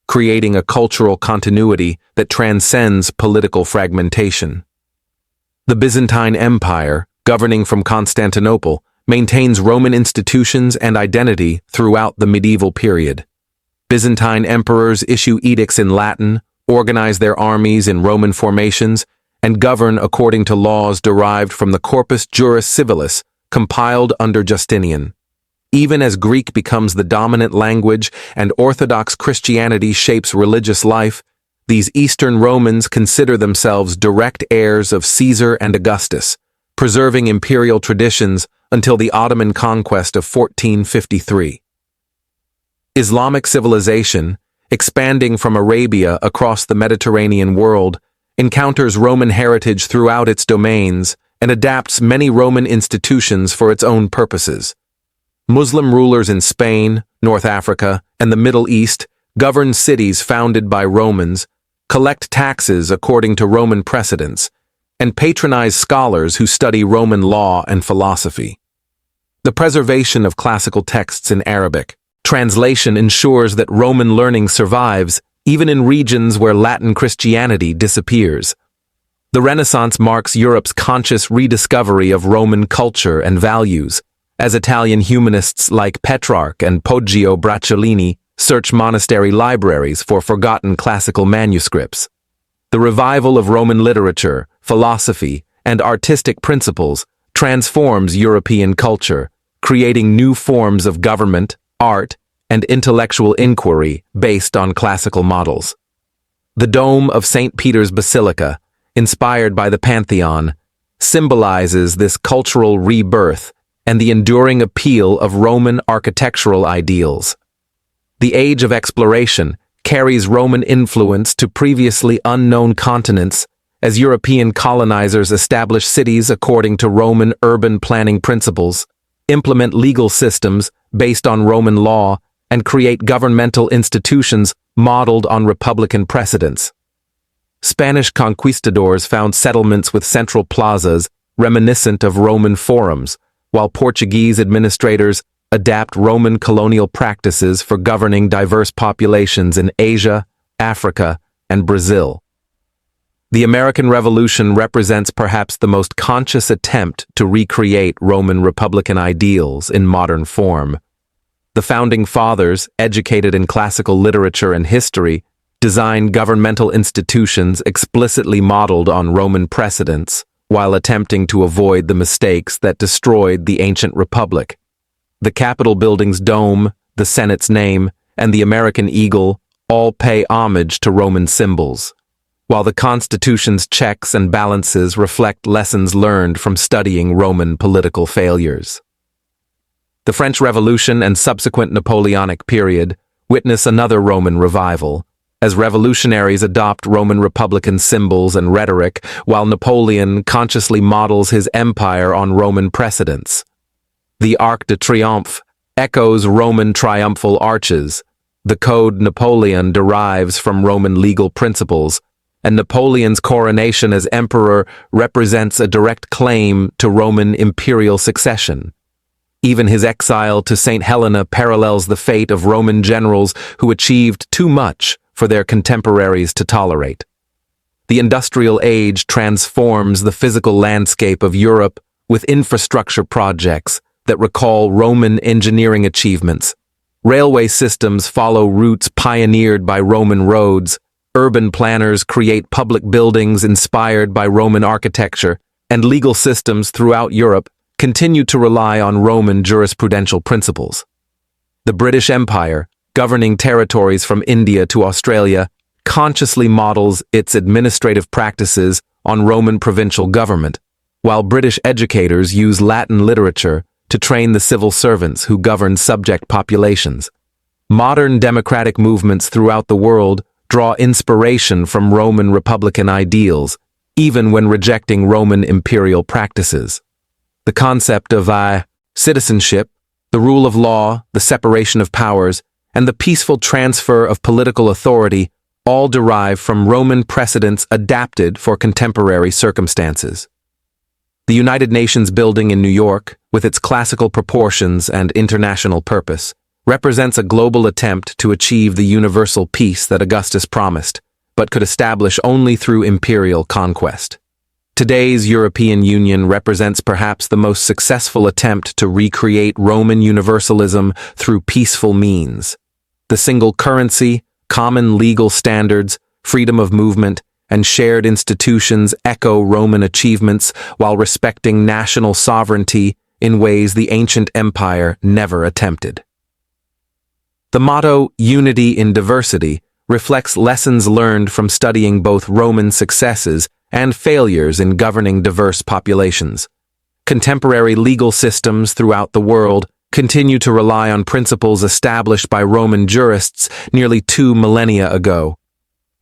creating a cultural continuity that transcends political fragmentation. The Byzantine Empire, governing from Constantinople, maintains Roman institutions and identity throughout the medieval period. Byzantine emperors issue edicts in Latin, organize their armies in Roman formations, and govern according to laws derived from the Corpus Juris Civilis, compiled under Justinian. Even as Greek becomes the dominant language and Orthodox Christianity shapes religious life, these Eastern Romans consider themselves direct heirs of Caesar and Augustus, preserving imperial traditions until the Ottoman conquest of 1453. Islamic civilization, expanding from Arabia across the Mediterranean world, encounters Roman heritage throughout its domains and adapts many Roman institutions for its own purposes. Muslim rulers in Spain, North Africa, and the Middle East govern cities founded by Romans, collect taxes according to Roman precedents, and patronize scholars who study Roman law and philosophy. The preservation of classical texts in Arabic translation ensures that Roman learning survives even in regions where Latin Christianity disappears. The Renaissance marks Europe's conscious rediscovery of Roman culture and values, as Italian humanists like Petrarch and Poggio Bracciolini search monastery libraries for forgotten classical manuscripts. The revival of Roman literature, philosophy, and artistic principles transforms European culture, creating new forms of government, art, and intellectual inquiry based on classical models. The dome of St. Peter's Basilica, inspired by the Pantheon, symbolizes this cultural rebirth and the enduring appeal of Roman architectural ideals. The age of exploration carries Roman influence to previously unknown continents as European colonizers establish cities according to Roman urban planning principles, implement legal systems based on Roman law, and create governmental institutions modeled on republican precedents. Spanish conquistadors found settlements with central plazas reminiscent of Roman forums, while Portuguese administrators adapt Roman colonial practices for governing diverse populations in Asia, Africa, and Brazil. The American Revolution represents perhaps the most conscious attempt to recreate Roman republican ideals in modern form. The Founding Fathers, educated in classical literature and history, designed governmental institutions explicitly modeled on Roman precedents, while attempting to avoid the mistakes that destroyed the ancient republic. The Capitol building's dome, the Senate's name, and the American eagle all pay homage to Roman symbols, while the Constitution's checks and balances reflect lessons learned from studying Roman political failures. The French Revolution and subsequent Napoleonic period witness another Roman revival, as revolutionaries adopt Roman republican symbols and rhetoric, while Napoleon consciously models his empire on Roman precedents. The Arc de Triomphe echoes Roman triumphal arches. The Code Napoleon derives from Roman legal principles, and Napoleon's coronation as emperor represents a direct claim to Roman imperial succession. Even his exile to St. Helena parallels the fate of Roman generals who achieved too much for their contemporaries to tolerate. The industrial age transforms the physical landscape of Europe with infrastructure projects that recall Roman engineering achievements. Railway systems follow routes pioneered by Roman roads. Urban planners create public buildings inspired by Roman architecture, and legal systems throughout Europe continue to rely on Roman jurisprudential principles. The British Empire, governing territories from India to Australia, consciously models its administrative practices on Roman provincial government, while British educators use Latin literature to train the civil servants who govern subject populations. Modern democratic movements throughout the world draw inspiration from Roman republican ideals, even when rejecting Roman imperial practices. The concept of citizenship, the rule of law, the separation of powers, and the peaceful transfer of political authority all derive from Roman precedents adapted for contemporary circumstances. The United Nations building in New York, with its classical proportions and international purpose, represents a global attempt to achieve the universal peace that Augustus promised, but could establish only through imperial conquest. Today's European Union represents perhaps the most successful attempt to recreate Roman universalism through peaceful means. The single currency, common legal standards, freedom of movement, and shared institutions echo Roman achievements while respecting national sovereignty in ways the ancient empire never attempted. The motto, "Unity in Diversity," reflects lessons learned from studying both Roman successes and failures in governing diverse populations. Contemporary legal systems throughout the world continue to rely on principles established by Roman jurists nearly 2 millennia ago.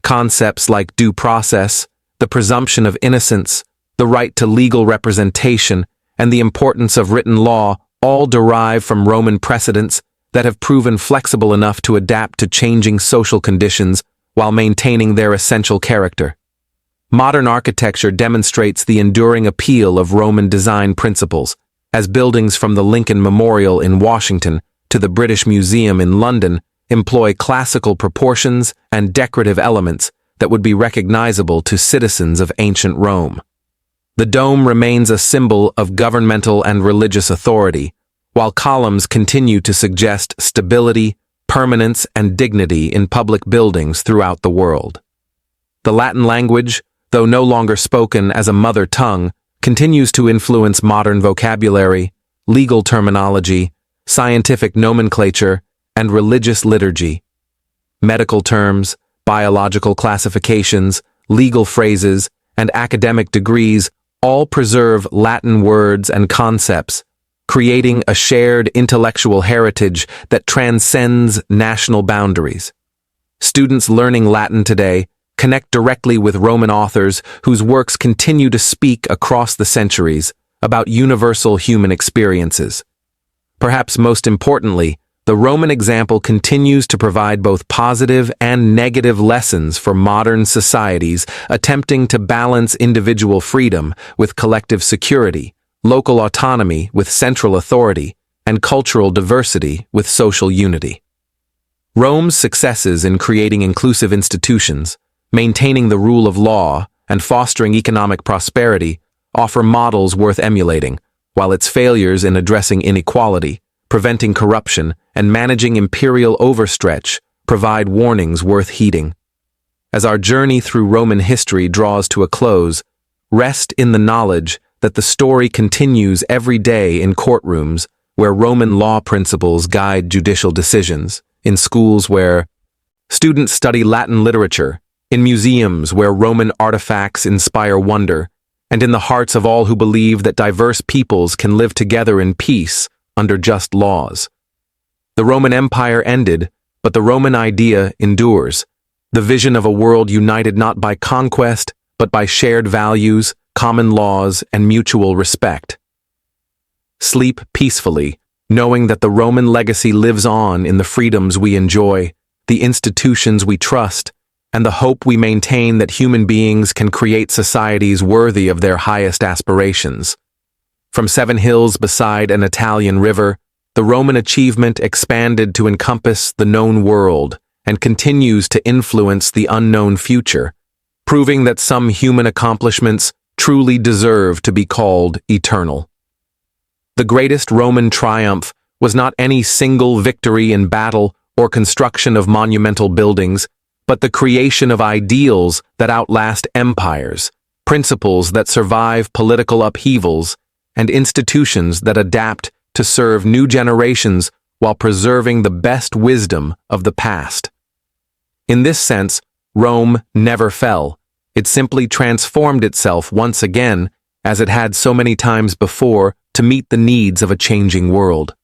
Concepts like due process, the presumption of innocence, the right to legal representation, and the importance of written law all derive from Roman precedents that have proven flexible enough to adapt to changing social conditions while maintaining their essential character. Modern architecture demonstrates the enduring appeal of Roman design principles, as buildings from the Lincoln Memorial in Washington to the British Museum in London employ classical proportions and decorative elements that would be recognizable to citizens of ancient Rome. The dome remains a symbol of governmental and religious authority, while columns continue to suggest stability, permanence, and dignity in public buildings throughout the world. The Latin language, though no longer spoken as a mother tongue, continues to influence modern vocabulary, legal terminology, scientific nomenclature, and religious liturgy. Medical terms, biological classifications, legal phrases, and academic degrees all preserve Latin words and concepts, creating a shared intellectual heritage that transcends national boundaries. Students learning Latin today connect directly with Roman authors whose works continue to speak across the centuries about universal human experiences. Perhaps most importantly, the Roman example continues to provide both positive and negative lessons for modern societies attempting to balance individual freedom with collective security, local autonomy with central authority, and cultural diversity with social unity. Rome's successes in creating inclusive institutions, maintaining the rule of law, and fostering economic prosperity offer models worth emulating, while its failures in addressing inequality, preventing corruption, and managing imperial overstretch provide warnings worth heeding. As our journey through Roman history draws to a close, rest in the knowledge that the story continues every day in courtrooms where Roman law principles guide judicial decisions, in schools where students study Latin literature, in museums where Roman artifacts inspire wonder, and in the hearts of all who believe that diverse peoples can live together in peace under just laws. The Roman Empire ended, but the Roman idea endures, the vision of a world united not by conquest, but by shared values, common laws, and mutual respect. Sleep peacefully, knowing that the Roman legacy lives on in the freedoms we enjoy, the institutions we trust, and the hope we maintain that human beings can create societies worthy of their highest aspirations. From 7 hills beside an Italian river, the Roman achievement expanded to encompass the known world and continues to influence the unknown future, proving that some human accomplishments truly deserve to be called eternal. The greatest Roman triumph was not any single victory in battle or construction of monumental buildings, but the creation of ideals that outlast empires, principles that survive political upheavals, and institutions that adapt to serve new generations while preserving the best wisdom of the past. In this sense, Rome never fell. It simply transformed itself once again, as it had so many times before, to meet the needs of a changing world.